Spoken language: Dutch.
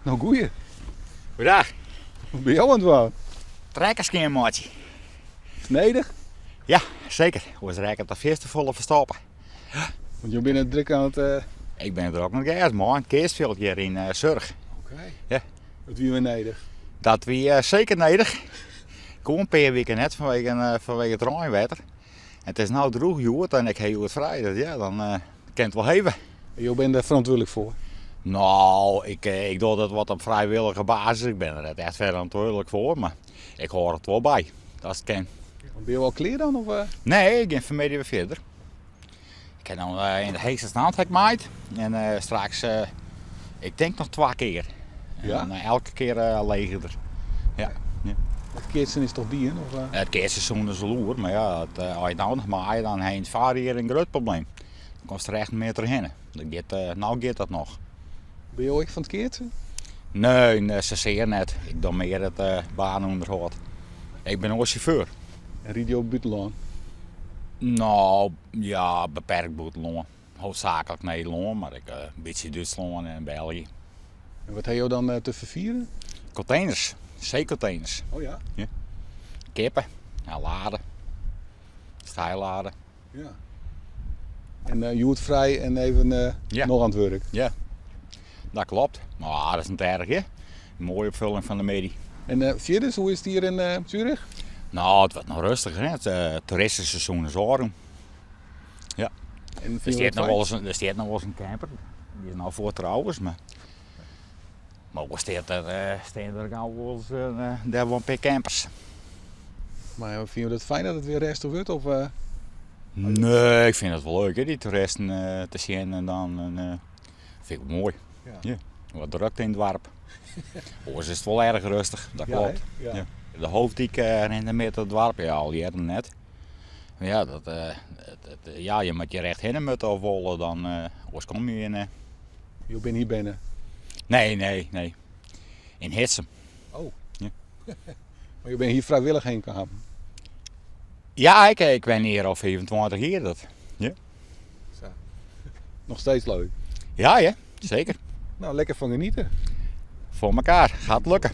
Nou, goeie. Goedendag. Wat ben jou aan het doen? Trekkerskeermaatje. Snedig? Ja, zeker. We zijn eigenlijk het eerste volle verstoppen. Want je bent druk aan het... Ik ben er ook nog eens, man. Een keersveldje hier in Zurg. Oké. Ja. Dat wie we nedig. Dat wie zeker nodig. Ik kom een paar weken net vanwege het rainwetter. En het is nou droog, joh, en ik heb het vrij. Dus ja, dan kan het wel even. En je bent er verantwoordelijk voor. Nou, ik doe dat wat op vrijwillige basis. Ik ben er echt verantwoordelijk voor, maar ik hoor het wel bij. Dat is het kan. Ben je wel klaar dan? Of, Nee, ik ben vanmiddag weer verder. Ik heb dan in de heegste stand gemaaid. En straks, ik denk nog 2 keer. Ja? En elke keer legerder. Ja. Ja. Het keertsen is toch bier? Of, Het keerseizoen is loer, maar ja, als je nou nog maait, dan heb je het varen hier een groot probleem. Dan komt er echt een meter heen. Nou gaat dat nog. Ben je ook van het keertsen? Nee, ze zeer net. Ik doe meer het banenonderhoud. Ik ben ook chauffeur. En rijd je ook buitenland? Nou, ja, beperkt buitenland. Hoofdzakelijk Nederland, maar ik een beetje Duitsland en België. En wat heb je dan te vervieren? Containers, zeecontainers. Oh ja? Kippen, ja, laden, stijlladen. Ja. En je wordt vrij en even Ja. nog aan het werk. Ja, dat klopt. Maar dat is niet erg, hè? Een mooie opvulling van de medie. En verder, hoe is het hier in Zurich? Nou, het wordt nog rustiger, hè? Het toeristenseizoen is warm. Ja. En Er vind je staat nog het wel eens een camper. Die is nou voor trouwens, maar ook staan er gauw wel eens daar wel een paar campers. Maar vind je het fijn dat het weer rustig wordt? Of, Nee, ik vind het wel leuk, hè, die toeristen te zien en dan vind ik het mooi. Ja. Ja. Wat drukte in het dorp. Overigens is het wel erg rustig, dat klopt. hè? Ja. Ja. De hoofddiek rent met het dorp, ja, al jaren net. Maar ja, ja, je moet je recht heen met afwollen, dan anders kom je in. Je bent hier binnen. Nee. In Hitsem. Oh. Ja. Maar je bent hier vrijwillig heen gegaan. Ja, ik ben hier al 25 jaar. Dat. Ja. Zo. Nog steeds leuk. Ja, zeker. Nou, lekker van genieten. Voor elkaar. Gaat lukken.